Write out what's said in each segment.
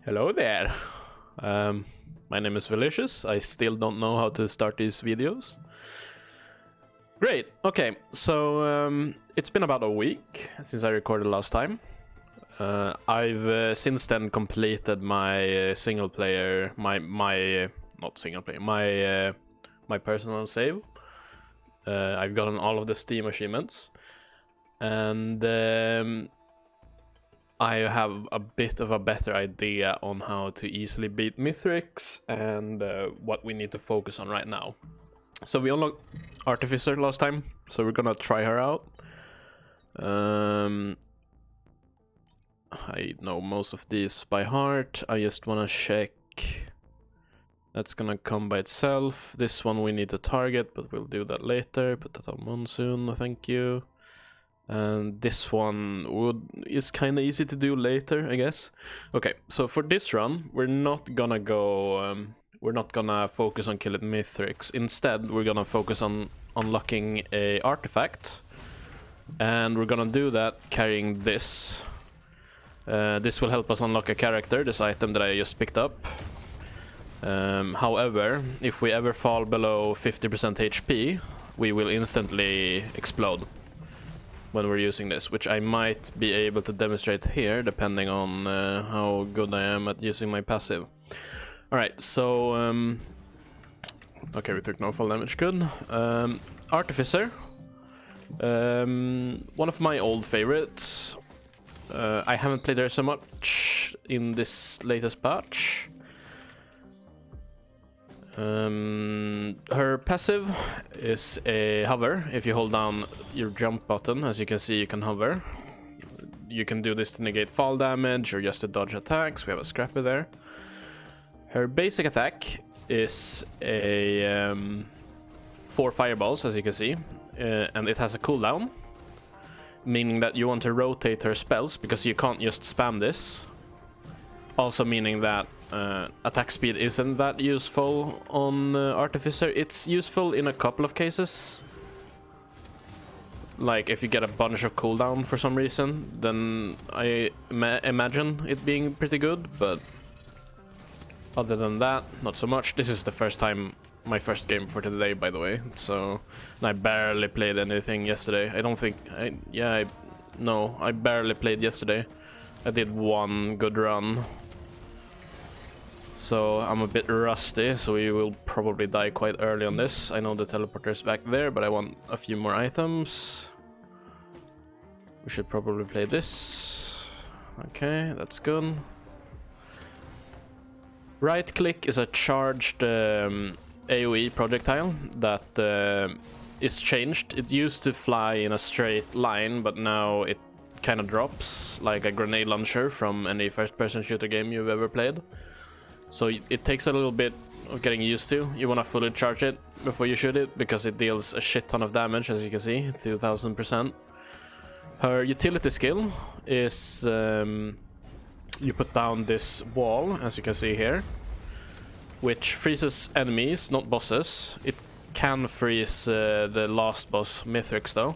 Hello there. My name is Velicious. I still don't know how to start these videos. Great. Okay, so it's been about a week since I recorded last time. I've since then completed my single player, not single player, my personal save. I've gotten all of the Steam achievements, and I have a bit of a better idea on how to easily beat Mithrix and what we need to focus on right now. So we unlocked Artificer last time, so we're gonna try her out. I know most of these by heart. I just wanna check. That's gonna come by itself. This one we need to target, but we'll do that later. Put that on Monsoon, thank you. And this one is kind of easy to do later, I guess. Okay, so for this run, we're not gonna focus on killing Mithrix. Instead, we're gonna focus on unlocking a artifact, and we're gonna do that carrying this. This will help us unlock a character, this item that I just picked up. However, if we ever fall below 50% HP, we will instantly explode when we're using this, which I might be able to demonstrate here, depending on how good I am at using my passive. Alright, so... okay, we took no fall damage, good. Artificer. One of my old favorites. I haven't played her so much in this latest patch. Her passive is a hover. If you hold down your jump button, as you can see, you can hover. You can do this to negate fall damage or just to dodge attacks. We have a scrappy there. Her basic attack is a 4 fireballs, as you can see, and it has a cooldown, meaning that you want to rotate her spells because you can't just spam this. Also meaning that attack speed isn't that useful on Artificer. It's useful in a couple of cases. Like if you get a bunch of cooldown for some reason, then I imagine it being pretty good, but other than that, not so much. This is the first time, my first game for today, by the way, so I barely played anything yesterday. I don't think, I barely played yesterday. I did one good run. So I'm a bit rusty, so we will probably die quite early on this. I know the teleporter's back there, but I want a few more items. We should probably play this. Okay, that's good. Right click is a charged AoE projectile that is changed. It used to fly in a straight line, but now it kind of drops like a grenade launcher from any first-person shooter game you've ever played. So it takes a little bit of getting used to. You want to fully charge it before you shoot it, because it deals a shit ton of damage, as you can see, 2000%. Her utility skill is you put down this wall, as you can see here, which freezes enemies, not bosses. It can freeze the last boss, Mithrix, though.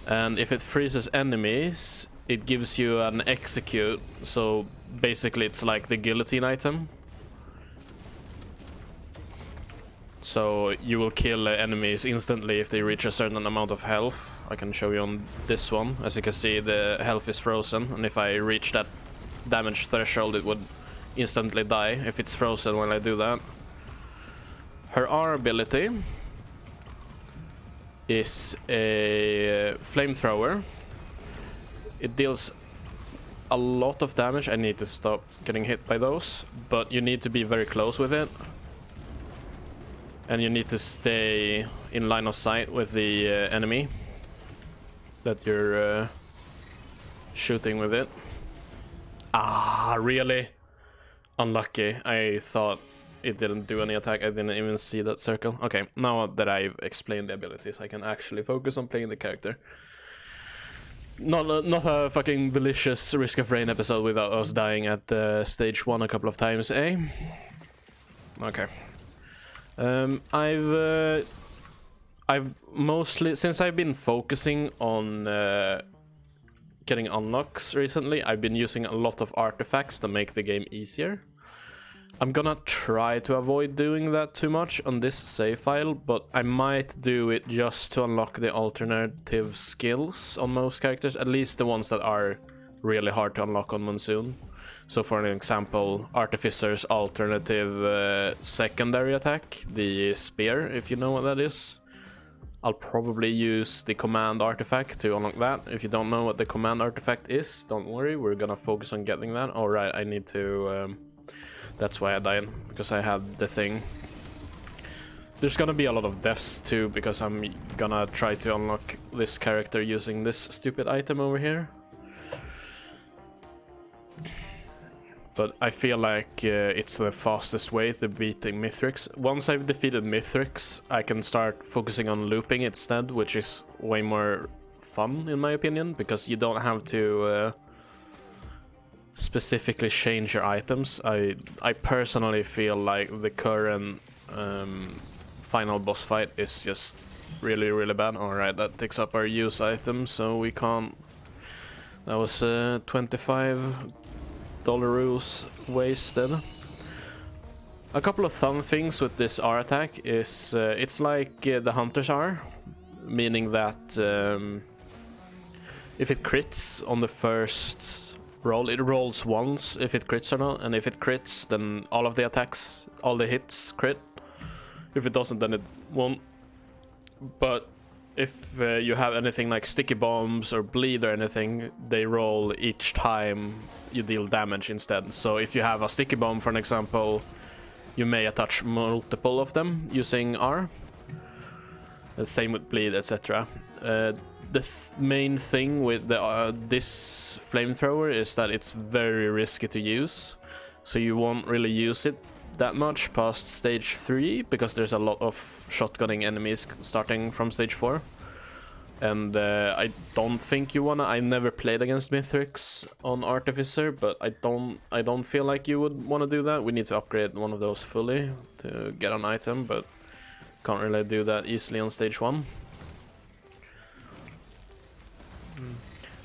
And if it freezes enemies, it gives you an execute, so basically it's like the guillotine item. So you will kill enemies instantly if they reach a certain amount of health. I can show you on this one. As you can see, the health is frozen, and if I reach that damage threshold, it would instantly die if it's frozen when I do that. Her R ability is a flamethrower. It deals a lot of damage. I need to stop getting hit by those, but you need to be very close with it, and you need to stay in line of sight with the enemy that you're shooting with it. Ah, really? Unlucky. I thought it didn't do any attack. I didn't even see that circle. Okay, now that I've explained the abilities, I can actually focus on playing the character. Not a fucking delicious Risk of Rain episode without us dying at stage 1 a couple of times, eh? Okay. I've mostly, since I've been focusing on getting unlocks recently, I've been using a lot of artifacts to make the game easier. I'm gonna try to avoid doing that too much on this save file, but I might do it just to unlock the alternative skills on most characters, at least the ones that are really hard to unlock on Monsoon. So for an example, Artificer's alternative secondary attack, the spear, if you know what that is. I'll probably use the command artifact to unlock that. If you don't know what the command artifact is, don't worry, we're gonna focus on getting that. Alright, I need to... that's why I died, because I had the thing. There's gonna be a lot of deaths too, because I'm gonna try to unlock this character using this stupid item over here. But I feel like it's the fastest way to beating Mithrix. Once I've defeated Mithrix, I can start focusing on looping instead, which is way more fun in my opinion, because you don't have to specifically change your items. I personally feel like the current final boss fight is just really bad. Alright, that takes up our use item, so we can't... That was $25 wasted. A couple of fun things with this R attack is it's like the hunters are, meaning that if it crits on the first roll, it rolls once if it crits or not, and if it crits, then all of the attacks, all the hits crit. If it doesn't, then it won't. But if you have anything like sticky bombs or bleed or anything, they roll each time you deal damage instead. So if you have a sticky bomb, for an example, you may attach multiple of them using R. The same with bleed, etc. The main thing with this flamethrower is that it's very risky to use, so you won't really use it that much past stage 3, because there's a lot of shotgunning enemies starting from stage 4. And I don't think you wanna... I never played against Mithrix on Artificer, but I don't feel like you would wanna do that. We need to upgrade one of those fully to get an item, but can't really do that easily on stage 1.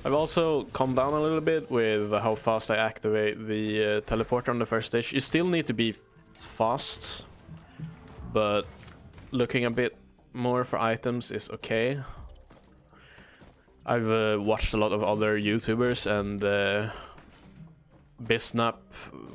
I've also calmed down a little bit with how fast I activate the teleporter on the first stage. You still need to be fast, but looking a bit more for items is okay. I've watched a lot of other YouTubers, and Bisnap,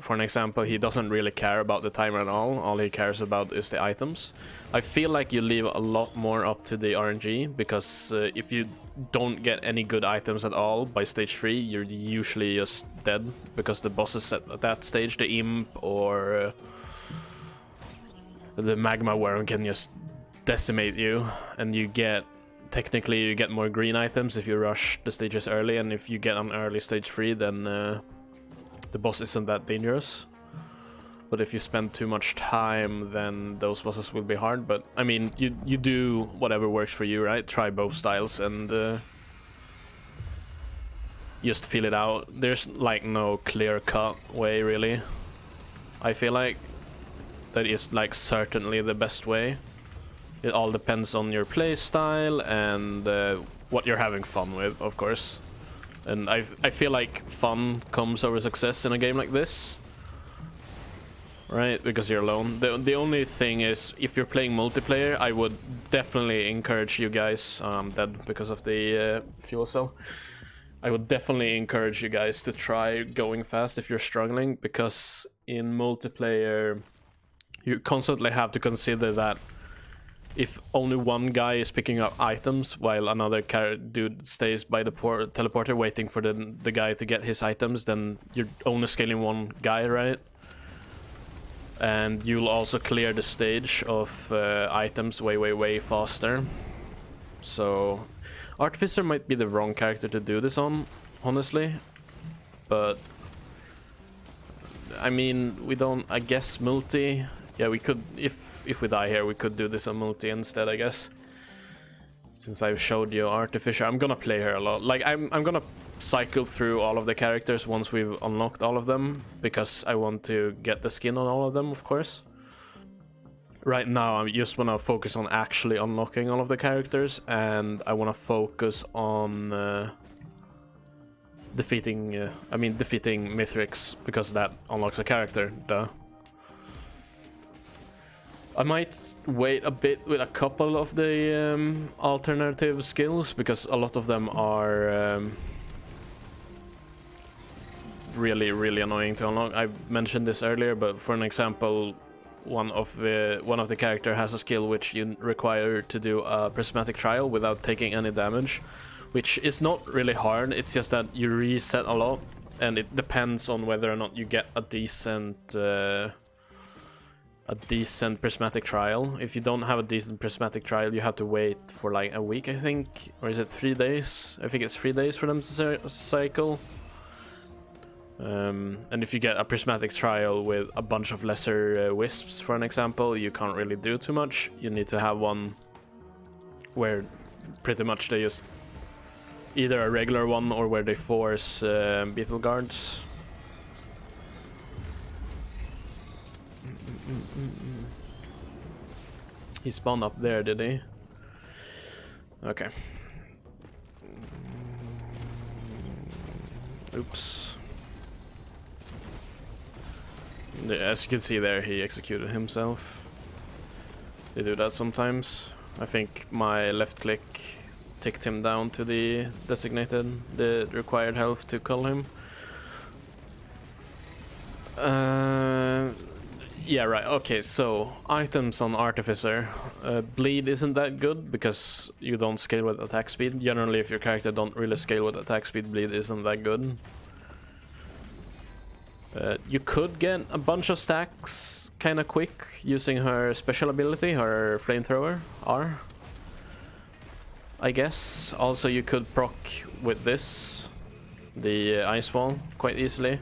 for an example, he doesn't really care about the timer at all. All he cares about is the items. I feel like you leave a lot more up to the RNG, because if you don't get any good items at all by stage 3, you're usually just dead, because the bosses at that stage, the Imp or the Magma Worm, can just decimate you, and you get... Technically, you get more green items if you rush the stages early, and if you get on early stage 3, then the boss isn't that dangerous. But if you spend too much time, then those bosses will be hard. But, I mean, you do whatever works for you, right? Try both styles and just feel it out. There's, like, no clear-cut way, really. I feel like that is, like, certainly the best way. It all depends on your play style and what you're having fun with, of course. And I feel like fun comes over success in a game like this, right? Because you're alone. The only thing is, if you're playing multiplayer, I would definitely encourage you guys... I'm dead because of the fuel cell. I would definitely encourage you guys to try going fast if you're struggling, because in multiplayer, you constantly have to consider that if only one guy is picking up items while another dude stays by the teleporter waiting for the guy to get his items, then you're only scaling one guy, right? And you'll also clear the stage of items way faster. So Artificer might be the wrong character to do this on, honestly. But I mean, we don't... I guess multi... Yeah, we could... If we die here, we could do this on multi instead, I guess. Since I've showed you Artificer, I'm gonna play her a lot. Like, I'm gonna cycle through all of the characters once we've unlocked all of them, because I want to get the skin on all of them, of course. Right now, I just want to focus on actually unlocking all of the characters, and I want to focus on defeating Mithrix, because that unlocks a character, duh. I might wait a bit with a couple of the alternative skills, because a lot of them are really annoying to unlock. I mentioned this earlier, but for an example, one of the character has a skill which you require to do a prismatic trial without taking any damage, which is not really hard. It's just that you reset a lot, and it depends on whether or not you get a decent prismatic trial. If you don't have a decent prismatic trial, you have to wait for like a week, I think, or is it 3 days? I think it's 3 days for them to cycle. And if you get a prismatic trial with a bunch of lesser wisps, for an example, you can't really do too much. You need to have one where pretty much they just either a regular one or where they force beetle guards. He spawned up there, did he? Okay. Oops. As you can see there, he executed himself. They do that sometimes. I think my left click ticked him down to the required health to kill him. Yeah, right. Okay, so items on Artificer. Bleed isn't that good because you don't scale with attack speed. Generally, if your character don't really scale with attack speed, bleed isn't that good. You could get a bunch of stacks kind of quick using her special ability, her flamethrower, R. I guess. Also, you could proc with this, the ice wall, quite easily.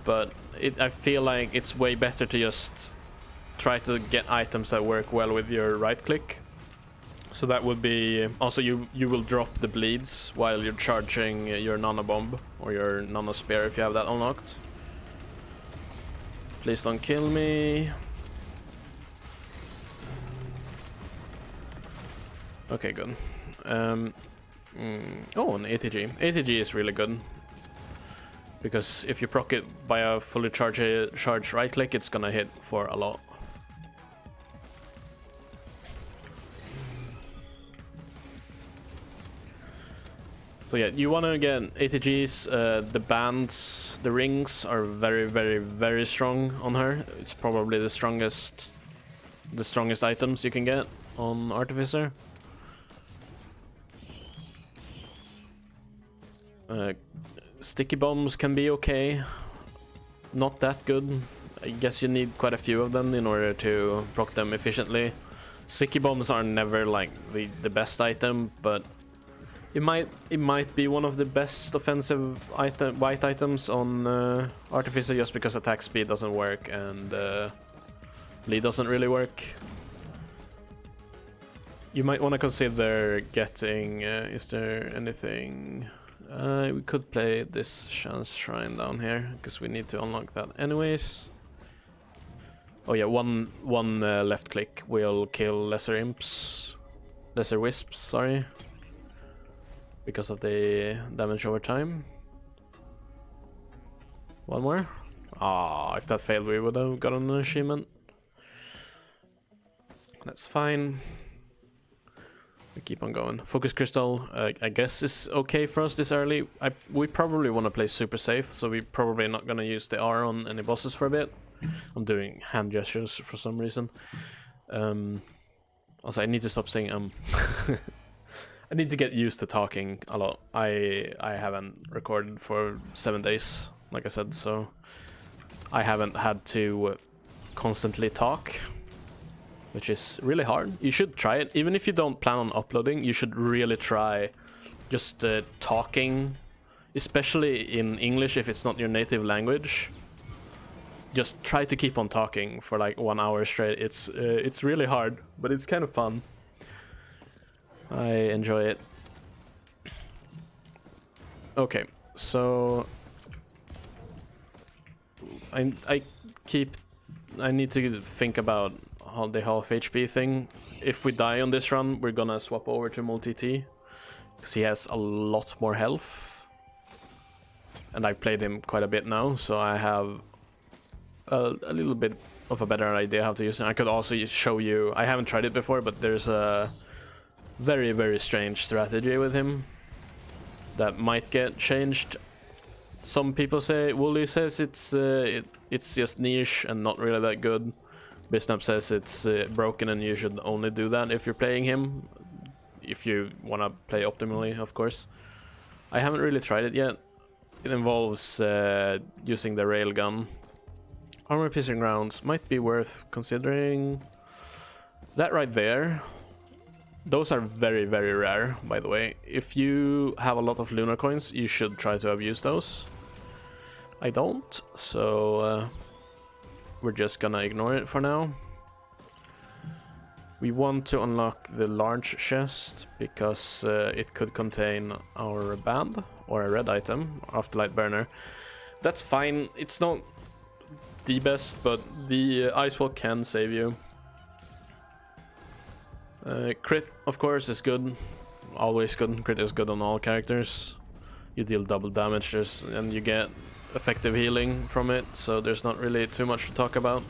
But I feel like it's way better to just try to get items that work well with your right click. So that would be... Also, you will drop the bleeds while you're charging your nano bomb or your nano spear if you have that unlocked. Please don't kill me. Okay, good. Oh, an ATG. ATG is really good. Because if you proc it by a fully charged right click, it's gonna hit for a lot. So yeah, you wanna get ATGs, the bands, the rings are very strong on her. It's probably the strongest items you can get on Artificer. Sticky bombs can be okay, not that good. I guess you need quite a few of them in order to proc them efficiently. Sticky bombs are never like the best item, but it might be one of the best offensive white items on Artificer, just because attack speed doesn't work and bleed doesn't really work. You might want to consider getting. Is there anything? We could play this chance shrine down here because we need to unlock that anyways. Oh yeah, one left click will kill lesser wisps, sorry, because of the damage over time. One more. Ah, if that failed, we would have gotten an achievement. That's fine. We keep on going. Focus Crystal, I guess, is okay for us this early. We probably want to play super safe, so we're probably not going to use the R on any bosses for a bit. I'm doing hand gestures for some reason. Also, I need to stop saying I need to get used to talking a lot. I haven't recorded for 7 days, like I said, so I haven't had to constantly talk, which is really hard. You should try it. Even if you don't plan on uploading, you should really try just talking, especially in English if it's not your native language. Just try to keep on talking for like 1 hour straight. It's really hard, but it's kind of fun. I enjoy it. Okay, so I need to think about the half HP thing. If we die on this run, we're gonna swap over to multi-T, because he has a lot more health. And I played him quite a bit now, so I have a little bit of a better idea how to use him. I could also show you, I haven't tried it before, but there's a very, very strange strategy with him that might get changed. Some people say, Wooly says it's just niche and not really that good. Bisnap says it's broken and you should only do that if you're playing him. If you want to play optimally, of course. I haven't really tried it yet. It involves using the railgun. Armor piercing rounds might be worth considering. That right there. Those are very, very rare, by the way. If you have a lot of lunar coins, you should try to abuse those. I don't, so we're just gonna ignore it for now. We want to unlock the large chest because it could contain our band or a red item, Afterlight Burner. That's fine. It's not the best, but the ice wall can save you. Crit, of course, is good. Always good. Crit is good on all characters. You deal double damage and you get effective healing from it, so there's not really too much to talk about.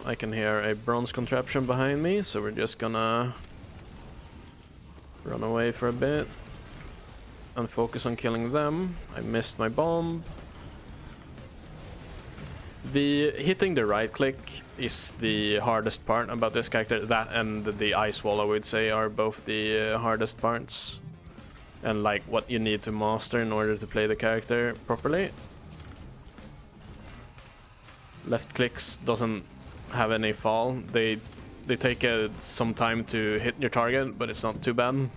I can hear a bronze contraption behind me, so we're just gonna run away for a bit and focus on killing them. I missed my bomb. Hitting the right click is the hardest part about this character. That and the ice wall, I would say, are both the hardest parts. And like what you need to master in order to play the character properly. Left clicks doesn't have any fall. They take some time to hit your target, but it's not too bad.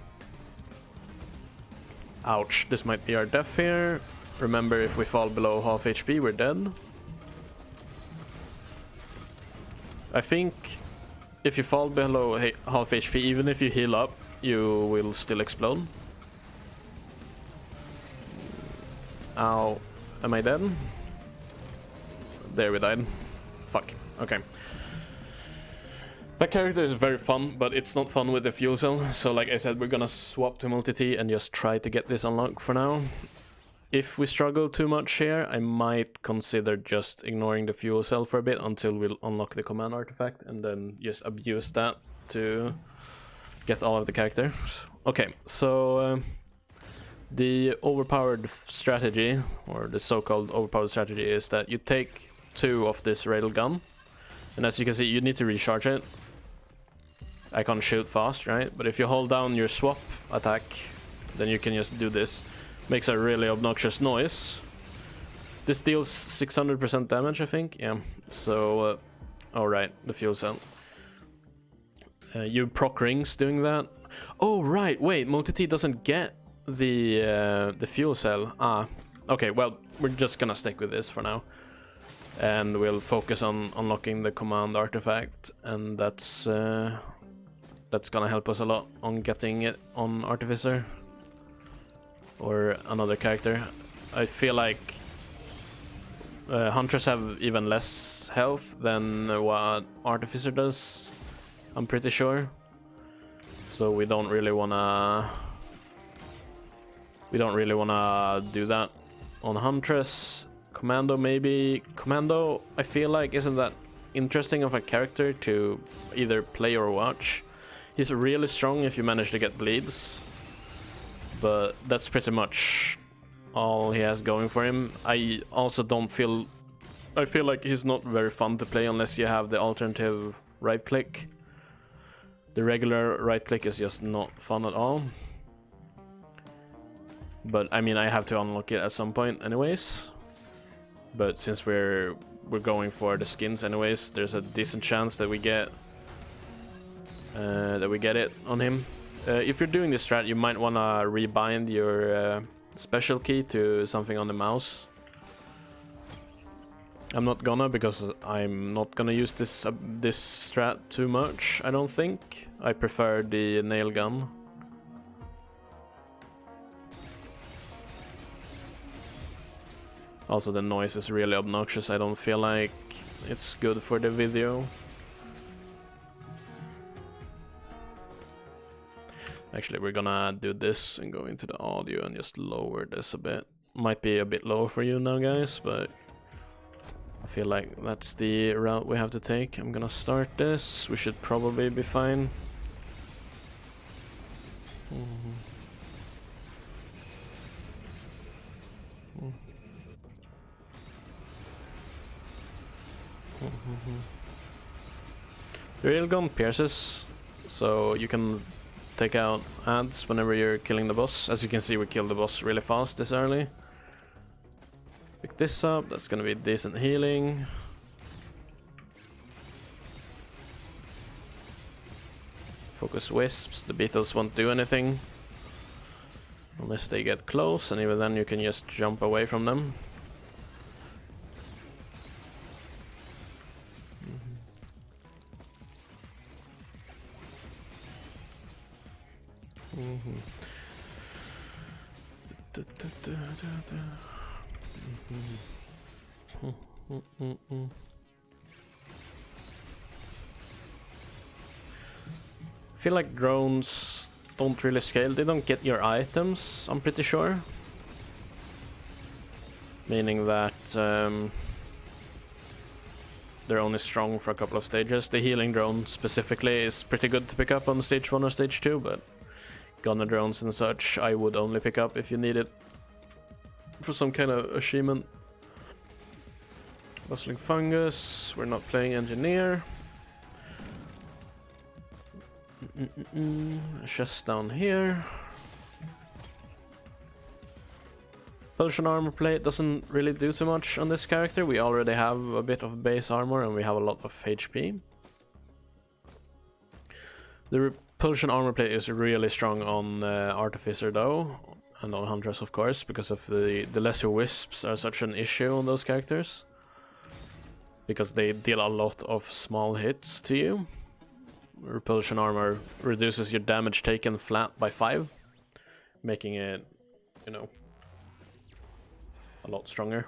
Ouch, this might be our death here. Remember, if we fall below half HP, we're dead. I think if you fall below half HP, even if you heal up, you will still explode. Ow. Am I dead? There, we died. Fuck. Okay. That character is very fun, but it's not fun with the fuel cell. So like I said, we're gonna swap to multi-T and just try to get this unlocked for now. If we struggle too much here, I might consider just ignoring the fuel cell for a bit until we'll unlock the command artifact and then just abuse that to get all of the characters. Okay, so the overpowered strategy, or the so-called overpowered strategy, is that you take 2 of this railgun, and as you can see, you need to recharge it. I can't shoot fast, right? But if you hold down your swap attack, then you can just do this. Makes a really obnoxious noise. This deals 600% damage, I think. Yeah. So, alright, the fuel cell. You proc rings doing that. Oh right, wait, multi-T doesn't get the fuel cell. Ah, okay. Well, we're just gonna stick with this for now, and we'll focus on unlocking the command artifact, and that's gonna help us a lot on getting it on Artificer or another character. I feel like Hunters have even less health than what Artificer does, I'm pretty sure. So we don't really wanna do that on Huntress. Commando maybe. Commando, I feel like, isn't that interesting of a character to either play or watch. He's really strong if you manage to get bleeds, but that's pretty much all he has going for him. I also don't feel... I feel like he's not very fun to play unless you have the alternative right click. The regular right click is just not fun at all. But I mean, I have to unlock it at some point anyways. But since we're going for the skins anyways, there's a decent chance that we get it on him. If you're doing this strat, you might want to rebind your special key to something on the mouse. I'm not gonna, because I'm not gonna use this strat too much, I don't think. I prefer the nail gun. Also, the noise is really obnoxious. I don't feel like it's good for the video. Actually, we're gonna do this and go into the audio and just lower this a bit. Might be a bit low for you now, guys, but I feel like that's the route we have to take. I'm gonna start this. We should probably be fine. The railgun pierces, so you can take out ads whenever you're killing the boss. As you can see, we killed the boss really fast this early. Pick this up, that's gonna be decent healing. Focus wisps, the beetles won't do anything unless they get close, and even then you can just jump away from them. I feel like drones don't really scale. They don't get your items, I'm pretty sure. Meaning that they're only strong for a couple of stages. The healing drone specifically is pretty good to pick up on stage 1 or stage 2, but gunner drones and such I would only pick up if you need it for some kind of achievement. Bustling fungus, we're not playing engineer. Chest down here. Potion armor plate doesn't really do too much on this character. We already have a bit of base armor and we have a lot of HP. The repulsion armor plate is really strong on Artificer though, and on Huntress of course, because of the lesser wisps are such an issue on those characters. Because they deal a lot of small hits to you. Repulsion armor reduces your damage taken flat by 5, making it, you know, a lot stronger.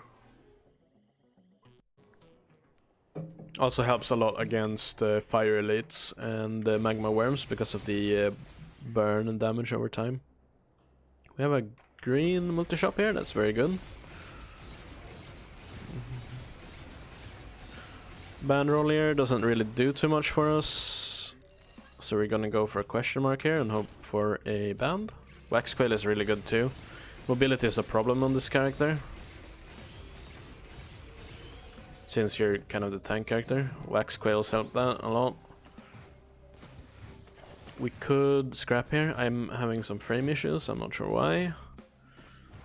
Also helps a lot against fire elites and magma worms because of the burn and damage over time. We have a green multi-shop here, that's very good. Band roll here doesn't really do too much for us, so we're gonna go for a question mark here and hope for a band. Wax Quail is really good too. Mobility is a problem on this character, since you're kind of the tank character. Wax Quails help that a lot. We could scrap here. I'm having some frame issues, I'm not sure why.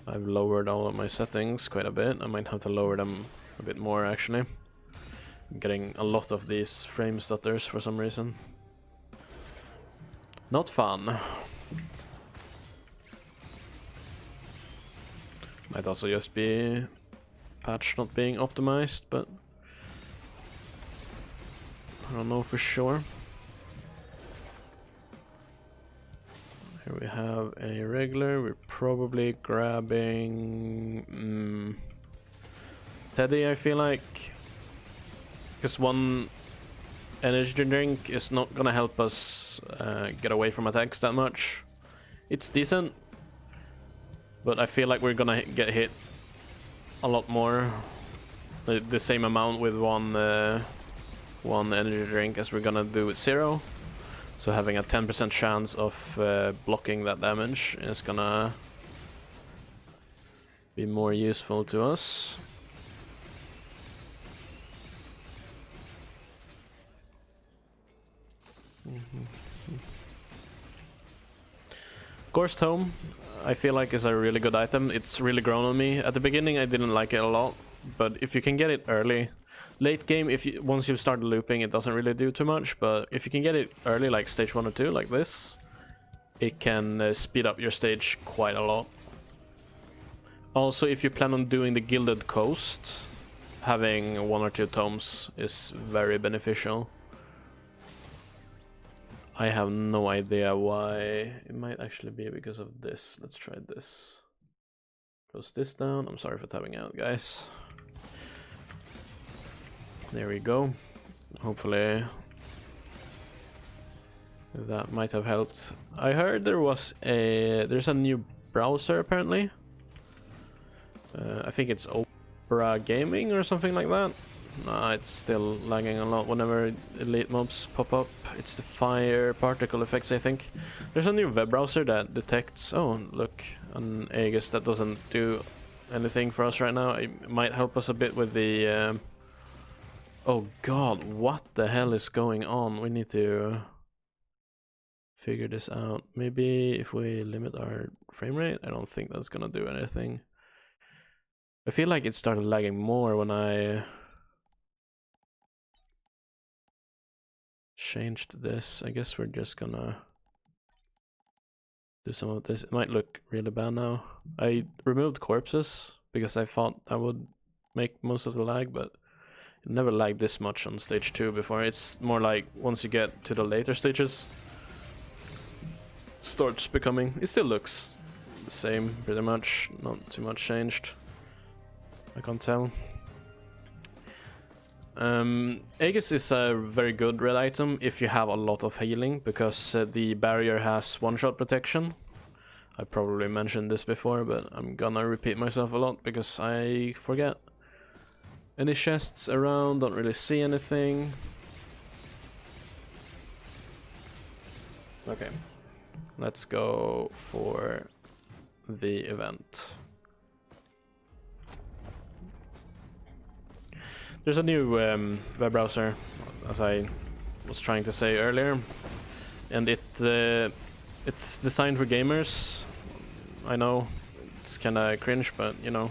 I've lowered all of my settings quite a bit. I might have to lower them a bit more actually. I'm getting a lot of these frame stutters for some reason. Not fun. Might also just be patch not being optimized, but I don't know for sure. Here we have a regular. We're probably grabbing Teddy, I feel like. Because one energy drink is not gonna help us get away from attacks that much. It's decent, but I feel like we're gonna get hit a lot more, the same amount with one energy drink as we're gonna do with 0. So having a 10% chance of blocking that damage is gonna be more useful to us. Gorst Home, I feel like is a really good item. It's really grown on me. At the beginning I didn't like it a lot, but if you can get it early, late game, once you start looping it doesn't really do too much, but if you can get it early, like stage 1 or 2, like this, it can speed up your stage quite a lot. Also, if you plan on doing the Gilded Coast, having 1 or 2 tomes is very beneficial. I have no idea why. It might actually be because of this. Let's try this. Close this down. I'm sorry for tapping out, guys. There we go. Hopefully That might have helped. I heard there's a new browser apparently. I think it's Opera Gaming or something like that. Nah, it's still lagging a lot whenever elite mobs pop up. It's the fire particle effects, I think. There's a new web browser that detects... Oh, look, an Aegis that doesn't do anything for us right now. It might help us a bit with the... Oh god, what the hell is going on? We need to figure this out. Maybe if we limit our frame rate? I don't think that's gonna do anything. I feel like it started lagging more when I... changed this. I guess we're just gonna do some of this. It might look really bad now. I removed corpses because I thought I would make most of the lag, but it never lagged this much on stage 2 before. It's more like once you get to the later stages, it starts becoming... It still looks the same pretty much, not too much changed. I can't tell. Aegis is a very good red item if you have a lot of healing, because the barrier has one-shot protection. I probably mentioned this before, but I'm gonna repeat myself a lot because I forget. Any chests around, don't really see anything. Okay, let's go for the event. There's a new web browser, as I was trying to say earlier, and it's designed for gamers. I know it's kind of cringe, but you know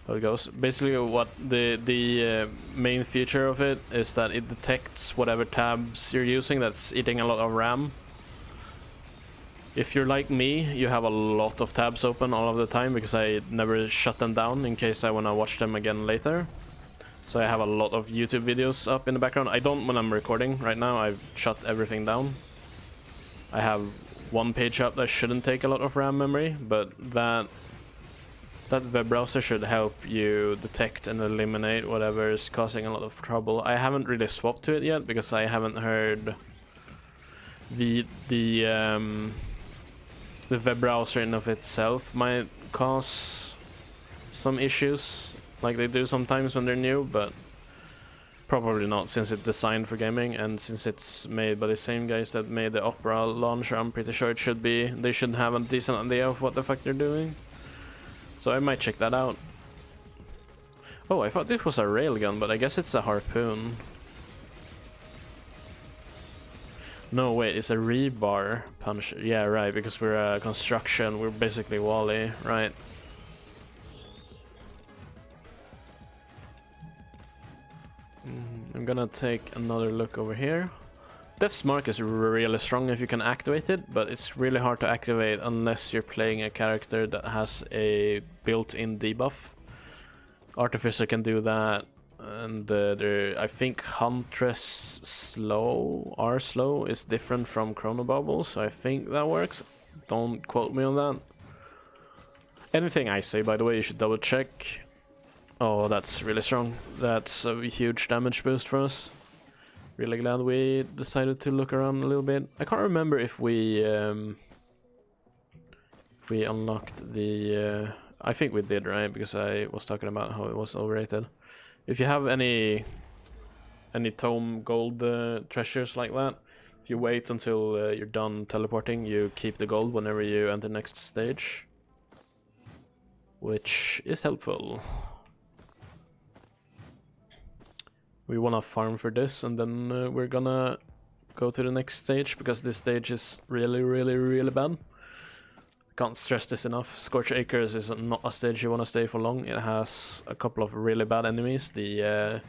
how it goes. Basically, what the main feature of it is that it detects whatever tabs you're using that's eating a lot of RAM. If you're like me, you have a lot of tabs open all of the time because I never shut them down in case I want to watch them again later. So I have a lot of YouTube videos up in the background. I don't when I'm recording right now. I've shut everything down. I have one page up that shouldn't take a lot of RAM memory, but that web browser should help you detect and eliminate whatever is causing a lot of trouble. I haven't really swapped to it yet because I haven't heard the web browser in of itself might cause some issues like they do sometimes when they're new, but probably not since it's designed for gaming and since it's made by the same guys that made the Opera launcher. I'm pretty sure they should have a decent idea of what the fuck they're doing. So I might check that out. Oh, I thought this was a railgun, but I guess it's a harpoon. No, wait, it's a rebar puncher. Yeah, right, because we're a construction, we're basically Wall-E, right? I'm gonna take another look over here. Death's Mark is really strong if you can activate it, but it's really hard to activate unless you're playing a character that has a built-in debuff. Artificer can do that, and I think Huntress slow is different from Chronobubble, so I think that works. Don't quote me on that. Anything I say, by the way, you should double check. Oh, that's really strong. That's a huge damage boost for us. Really glad we decided to look around a little bit. I can't remember if we unlocked the... I think we did, right? Because I was talking about how it was overrated. If you have any tome gold treasures like that, if you wait until you're done teleporting, you keep the gold whenever you enter next stage, which is helpful. We wanna farm for this, and then we're gonna go to the next stage, because this stage is really bad. Can't stress this enough. Scorch Acres is not a stage you wanna stay for long. It has a couple of really bad enemies. The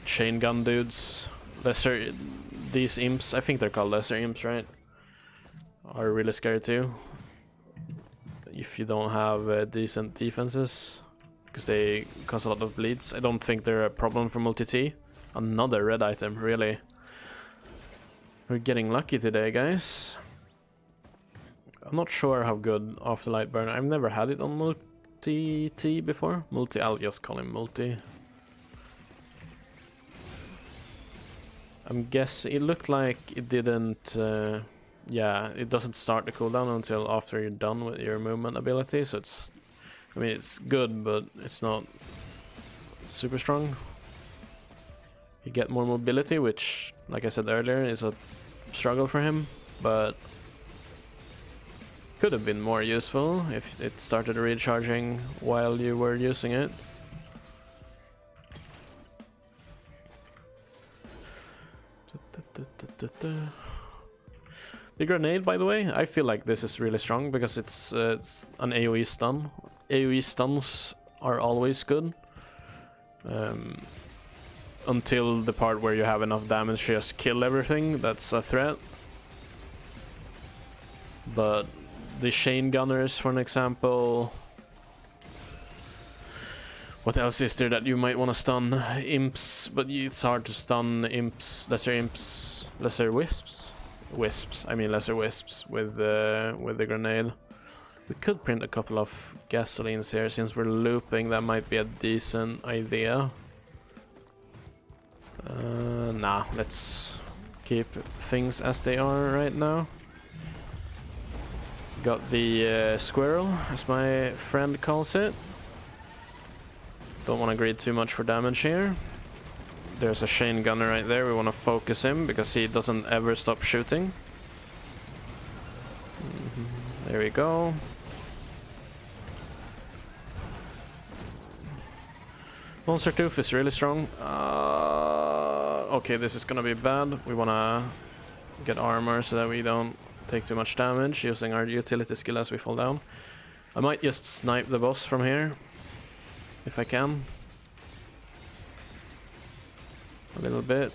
chain gun dudes, these imps, I think they're called lesser imps, right? Are really scary too. If you don't have decent defenses, because they cause a lot of bleeds. I don't think they're a problem for multi-T. Another red item, really. We're getting lucky today, guys. I'm not sure how good Afterlight Burner. I've never had it on multi-T before. I'll just call him multi. I'm guessing it looked like it didn't. Yeah, it doesn't start the cooldown until after you're done with your movement ability. So it's, I mean, it's good, but it's not super strong. You get more mobility, which, like I said earlier, is a struggle for him, but could have been more useful if it started recharging while you were using it. The grenade, by the way, I feel like this is really strong because it's an AoE stun. AoE stuns are always good. Until the part where you have enough damage to just kill everything, that's a threat. But the chain gunners, for an example. What else is there that you might want to stun? Imps, but it's hard to stun imps, lesser wisps? Lesser wisps with the grenade. We could print a couple of gasolines here since we're looping. That might be a decent idea. Nah, let's keep things as they are right now. Got the squirrel, as my friend calls it. Don't want to greed too much for damage here. There's a chain gunner right there. We want to focus him because he doesn't ever stop shooting. There we go. Monster Tooth is really strong. Okay, this is gonna be bad. We wanna get armor so that we don't take too much damage using our utility skill as we fall down. I might just snipe the boss from here, if I can. A little bit.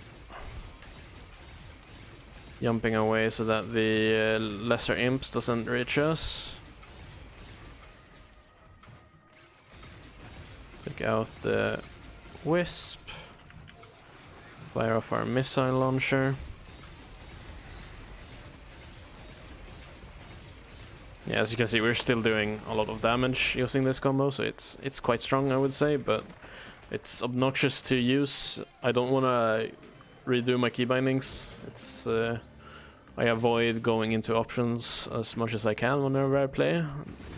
Jumping away so that the lesser imps doesn't reach us. Take out the wisp. Fire off our missile launcher. Yeah, as you can see, we're still doing a lot of damage using this combo, so it's quite strong, I would say, but it's obnoxious to use. I don't want to redo my key bindings. It's I avoid going into options as much as I can whenever I play.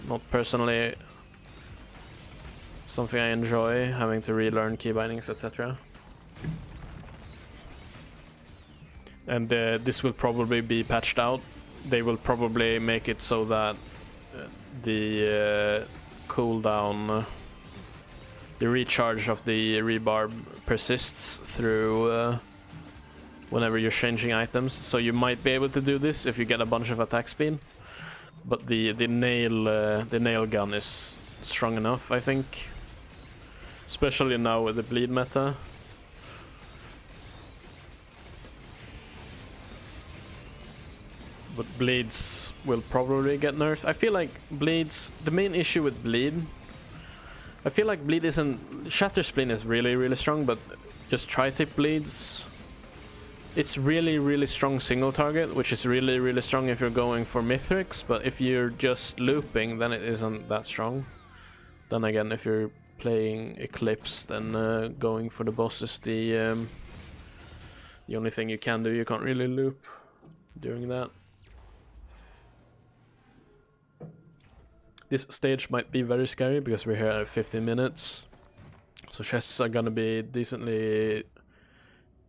Not personally something I enjoy, having to relearn key bindings, etc. And this will probably be patched out. They will probably make it so that the cooldown, the recharge of the rebar persists through whenever you're changing items. So you might be able to do this if you get a bunch of attack speed. But the nail gun is strong enough, I think. Especially now with the bleed meta. But bleeds will probably get nerfed. I feel like bleeds, the main issue with bleed, I feel like bleed isn't, Shatter Spleen is really, really strong, but just tri-tip bleeds, it's really, really strong single target, which is really, really strong if you're going for Mithrix, but if you're just looping, then it isn't that strong. Then again, if you're playing Eclipse, then going for the boss is the only thing you can do. You can't really loop during that. This stage might be very scary because we're here at 15 minutes. So chests are gonna be decently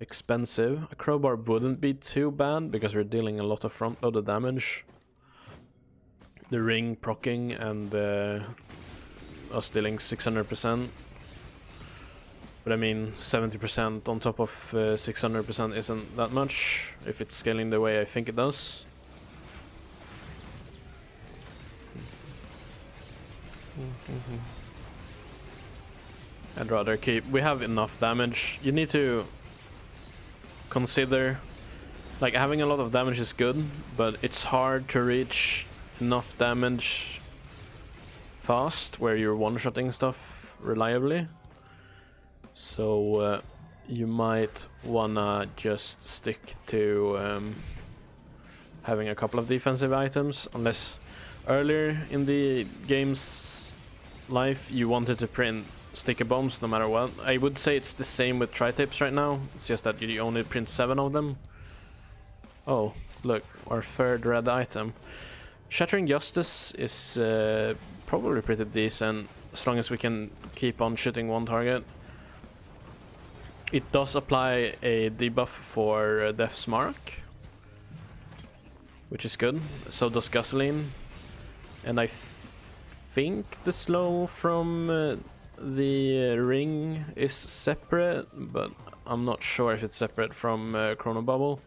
expensive. A crowbar wouldn't be too bad because we're dealing a lot of front-loaded damage. The ring proccing and us dealing 600%. But I mean, 70% on top of 600% isn't that much if it's scaling the way I think it does. I'd rather keep... We have enough damage. You need to consider... Like, having a lot of damage is good, but it's hard to reach enough damage fast where you're one-shotting stuff reliably. So you might wanna just stick to having a couple of defensive items, unless earlier in the game's life you wanted to print sticky bombs no matter what. I would say it's the same with tri-tips right now. It's just that you only print 7 of them. Oh, look, our third red item. Shattering Justice is probably pretty decent as long as we can keep on shooting one target. It does apply a debuff for Death's Mark, which is good. So does Gasoline. And I think the slow from the ring is separate, but I'm not sure if it's separate from Chrono Bubble.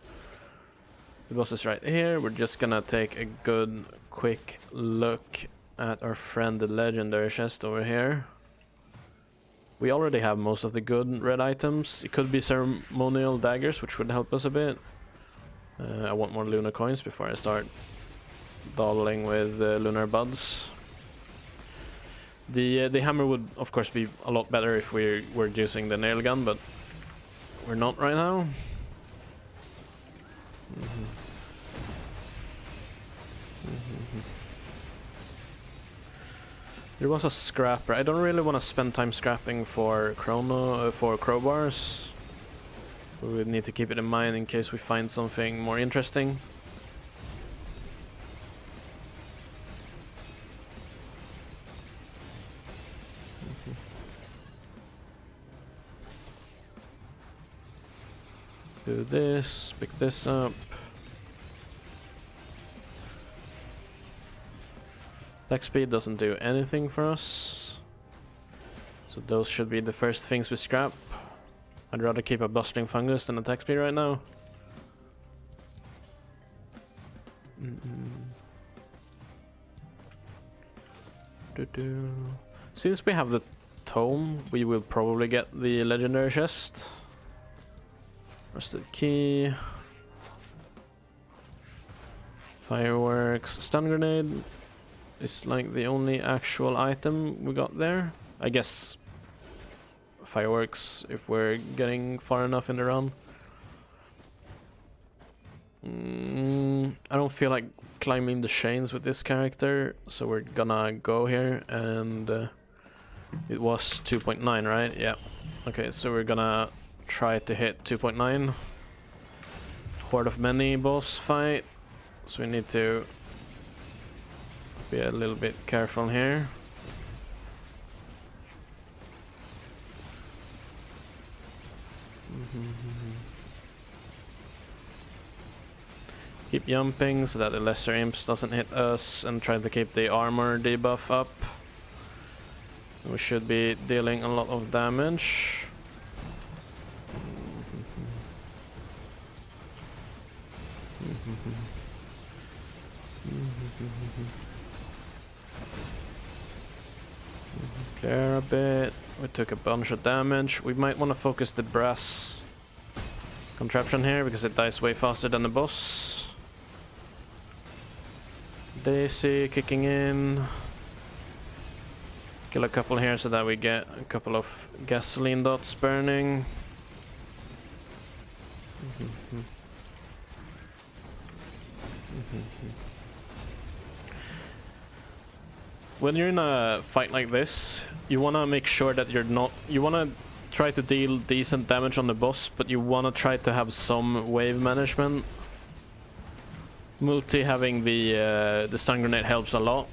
The boss is right here. We're just gonna take a good quick look at our friend the legendary chest over here. We already have most of the good red items. It could be ceremonial daggers, which would help us a bit. I want more lunar coins before I start dawdling with lunar buds. The hammer would of course be a lot better if we were using the nail gun, but we're not right now. There was a scrapper. I don't really want to spend time scrapping for crowbars. We would need to keep it in mind in case we find something more interesting. Do this, pick this up. Attack speed doesn't do anything for us, so those should be the first things we scrap. I'd rather keep a bustling fungus than attack speed right now. Since we have the tome, we will probably get the legendary chest. Rusted key. Fireworks. Stun grenade is like the only actual item we got there. I guess fireworks if we're getting far enough in the run. I don't feel like climbing the chains with this character, so we're gonna go here, and it was 2.9, right? Yeah. Okay, so we're gonna try to hit 2.9. Horde of Many boss fight, so we need to be a little bit careful here. Keep jumping so that the lesser imps doesn't hit us, and try to keep the armor debuff up. We should be dealing a lot of damage. Clear a bit. We took a bunch of damage. We might want to focus the brass contraption here because it dies way faster than the boss. Daisy kicking in. Kill a couple here so that we get a couple of gasoline dots burning. When you're in a fight like this, you want to make sure that you're not... You want to try to deal decent damage on the boss, but you want to try to have some wave management. Multi having the stun grenade helps a lot.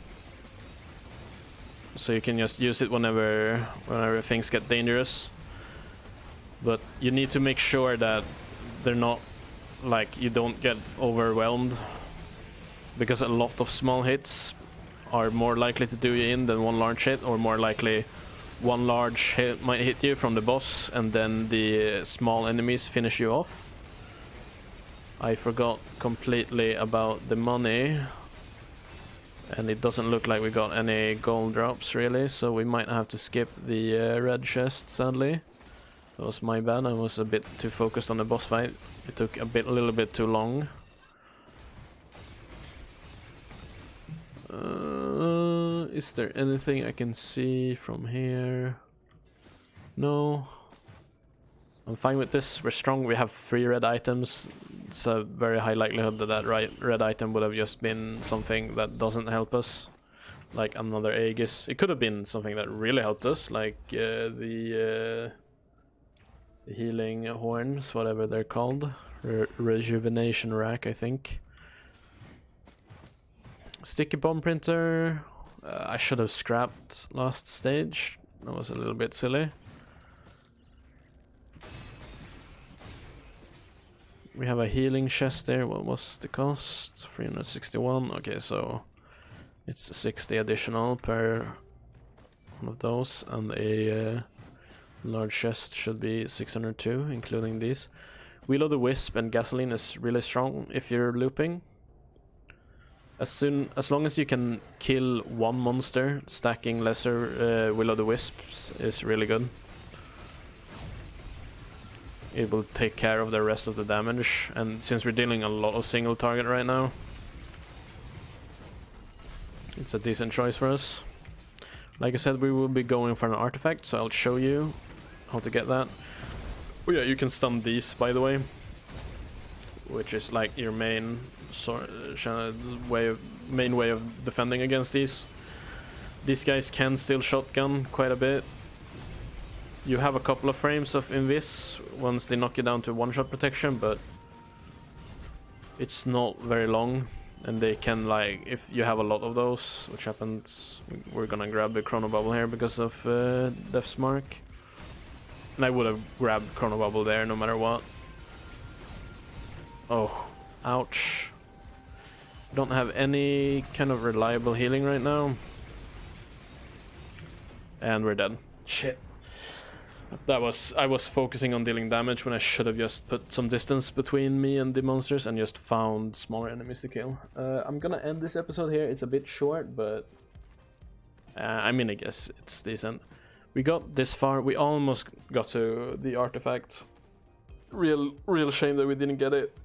So you can just use it whenever things get dangerous. But you need to make sure that they're not... Like, you don't get overwhelmed. Because a lot of small hits are more likely to do you in than one large hit, or more likely one large hit might hit you from the boss and then the small enemies finish you off. I forgot completely about the money, and it doesn't look like we got any gold drops really, so we might have to skip the red chest, sadly. That was my bad. I was a bit too focused on the boss fight. It took a little bit too long. Is there anything I can see from here? No. I'm fine with this. We're strong. We have 3 red items. It's a very high likelihood that red item would have just been something that doesn't help us. like another Aegis. It could have been something that really helped us, like the healing horns, whatever they're called. Rejuvenation rack, I think. Sticky bomb printer. I should have scrapped last stage. That was a little bit silly. We have a healing chest there. What was the cost? 361. Okay, so it's 60 additional per one of those, and a large chest should be 602, including these. Wheel of the Wisp and gasoline is really strong if you're looping. As long as you can kill one monster, stacking lesser Will of the Wisps is really good. It will take care of the rest of the damage, and since we're dealing a lot of single target right now, it's a decent choice for us. Like I said, we will be going for an artifact, so I'll show you how to get that. Oh yeah, you can stun these, by the way, which is like your main way of defending against these. These guys can still shotgun quite a bit. You have a couple of frames of invis once they knock you down to one-shot protection, but it's not very long, and they can, like, if you have a lot of those, which happens, we're gonna grab the Chrono Bubble here because of Death's Mark. And I would have grabbed Chrono Bubble there no matter what. Oh, ouch. Don't have any kind of reliable healing right now. And we're dead. Shit. I was focusing on dealing damage when I should have just put some distance between me and the monsters and just found smaller enemies to kill. I'm gonna end this episode here. It's a bit short, but I mean, I guess it's decent. We got this far. We almost got to the artifact. Real shame that we didn't get it.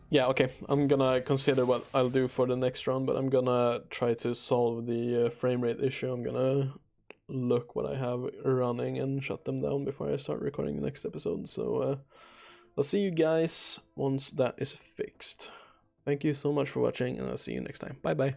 Yeah, okay. I'm gonna consider what I'll do for the next round, but I'm gonna try to solve the frame rate issue. I'm gonna look what I have running and shut them down before I start recording the next episode. So I'll see you guys once that is fixed. Thank you so much for watching, and I'll see you next time. Bye bye.